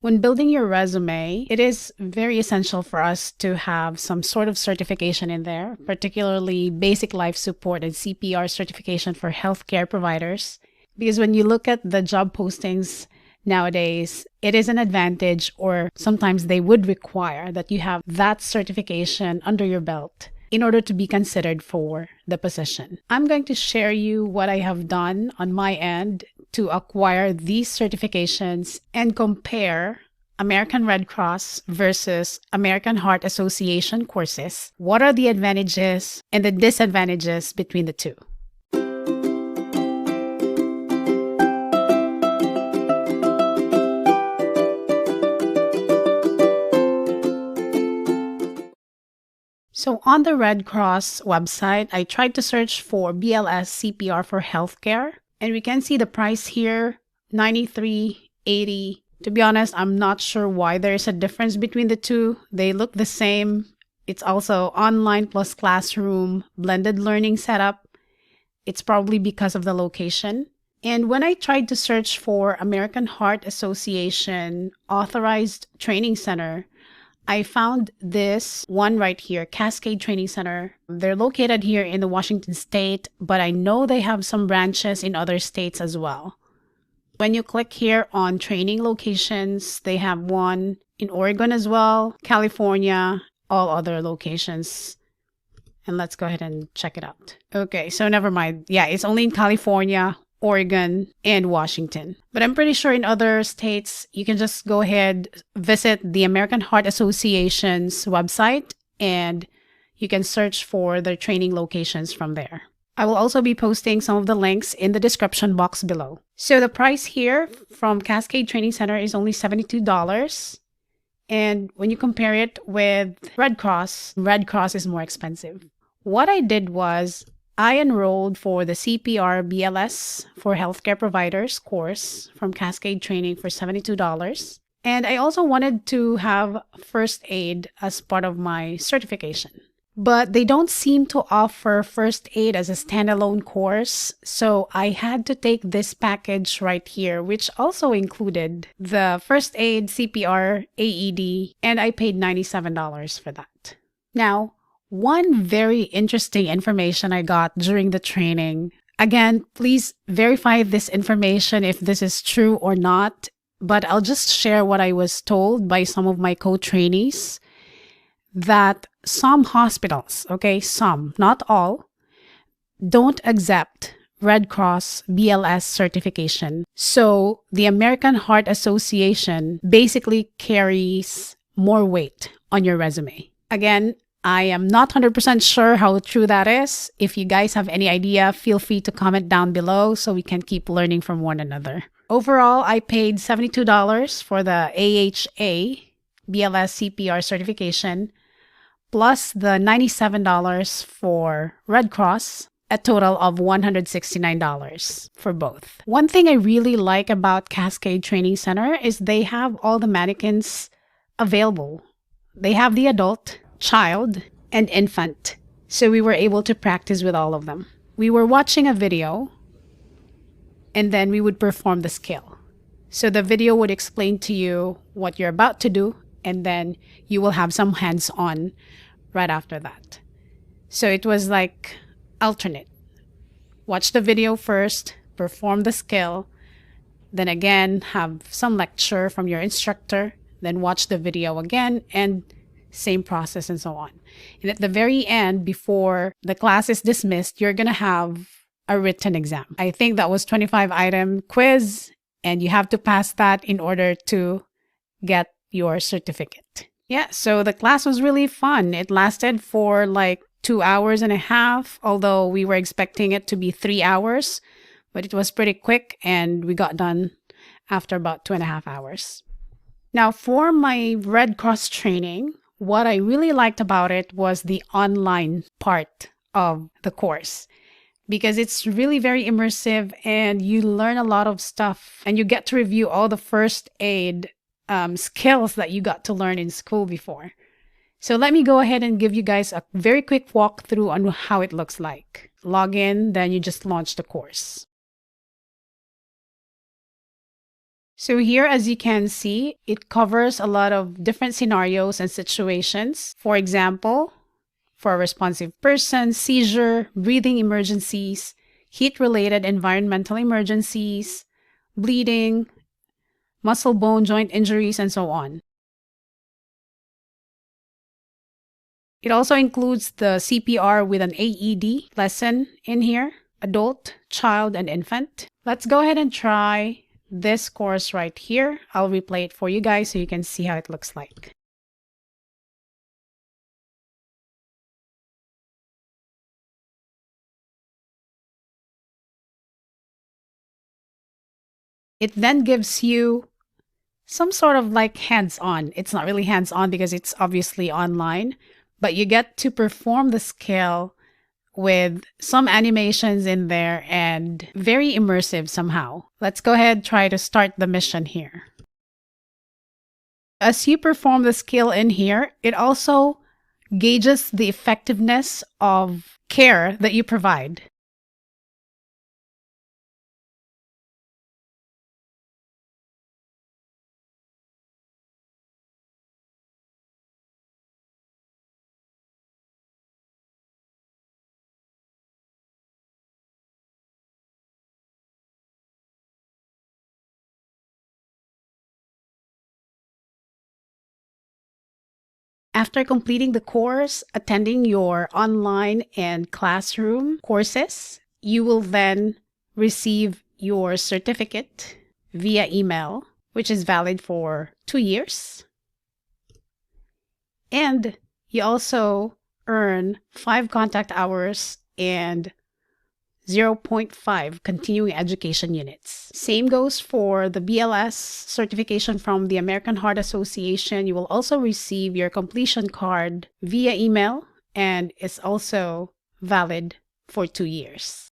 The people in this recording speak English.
When building your resume, it is very essential for us to have some sort of certification in there, particularly basic life support and CPR certification for healthcare providers. Because when you look at the job postings nowadays, it is an advantage, or sometimes they would require that you have that certification under your belt in order to be considered for the position. I'm going to share you what I have done on my end to acquire these certifications and compare American Red Cross versus American Heart Association courses. What are the advantages and the disadvantages between the two? So on the Red Cross website, I tried to search for BLS CPR for healthcare, and we can see the price here, $93, $80. To be honest, I'm not sure why there is a difference between the two. They look the same. It's also online plus classroom, blended learning setup. It's probably because of the location. And when I tried to search for American Heart Association Authorized Training Center, I found this one right here, Cascade Training Center. They're located here in the Washington state, but I know they have some branches in other states as well. When you click here on training locations, they have one in Oregon as well, California, all other locations. And let's go ahead and check it out. Okay, so never mind. Yeah, it's only in California, Oregon, and Washington. But I'm pretty sure in other states, you can just go ahead, visit the American Heart Association's website, and you can search for their training locations from there. I will also be posting some of the links in the description box below. So the price here from Cascade Training Center is only $72. And when you compare it with Red Cross is more expensive. What I did was I enrolled for the CPR BLS for healthcare providers course from Cascade Training for $72. And I also wanted to have first aid as part of my certification. But they don't seem to offer first aid as a standalone course, so I had to take this package right here, which also included the first aid, CPR, AED, and I paid $97 for that. Now, one very interesting information I got during the training. Again, please verify this information if this is true or not, but I'll just share what I was told by some of my co-trainees, that some hospitals, okay, some, not all, don't accept Red Cross BLS certification. So the American Heart Association basically carries more weight on your resume. Again, I am not 100% sure how true that is. If you guys have any idea, feel free to comment down below so we can keep learning from one another. Overall, I paid $72 for the AHA BLS CPR certification, plus the $97 for Red Cross, a total of $169 for both. One thing I really like about Cascade Training Center is they have all the mannequins available. They have the adult, child, and infant. So we were able to practice with all of them. We were watching a video, and then we would perform the skill. So the video would explain to you what you're about to do, and then you will have some hands-on right after that. So it was like alternate. Watch the video first, perform the skill, then again have some lecture from your instructor, then watch the video again, and same process and so on. And at the very end, before the class is dismissed, you're going to have a written exam. I think that was 25-item quiz, and you have to pass that in order to get your certificate. Yeah, so the class was really fun. It lasted for like 2 hours and a half, although we were expecting it to be 3 hours, but it was pretty quick and we got done after about 2.5 hours. Now, for my Red Cross training, what I really liked about it was the online part of the course, because it's really very immersive and you learn a lot of stuff and you get to review all the first aid skills that you got to learn in school before. So let me go ahead and give you guys a very quick walkthrough on how it looks like. Log in, then you just launch the course. So here, as you can see, it covers a lot of different scenarios and situations. For example, for a responsive person, seizure, breathing emergencies, heat-related environmental emergencies, bleeding, muscle bone joint injuries, and so on. It also includes the CPR with an AED lesson in here, adult, child, and infant. Let's go ahead and try this course right here. I'll replay it for you guys so you can see how it looks like. It then gives you some sort of like hands-on. It's not really hands-on because it's obviously online, but you get to perform the skill with some animations in there and very immersive somehow. Let's go ahead and try to start the mission here. As you perform the skill in here, it also gauges the effectiveness of care that you provide. After completing the course, attending your online and classroom courses, you will then receive your certificate via email, which is valid for 2 years. And you also earn 5 contact hours and 0.5 continuing education units. Same goes for the BLS certification from the American Heart Association. You will also receive your completion card via email, and it's also valid for 2 years.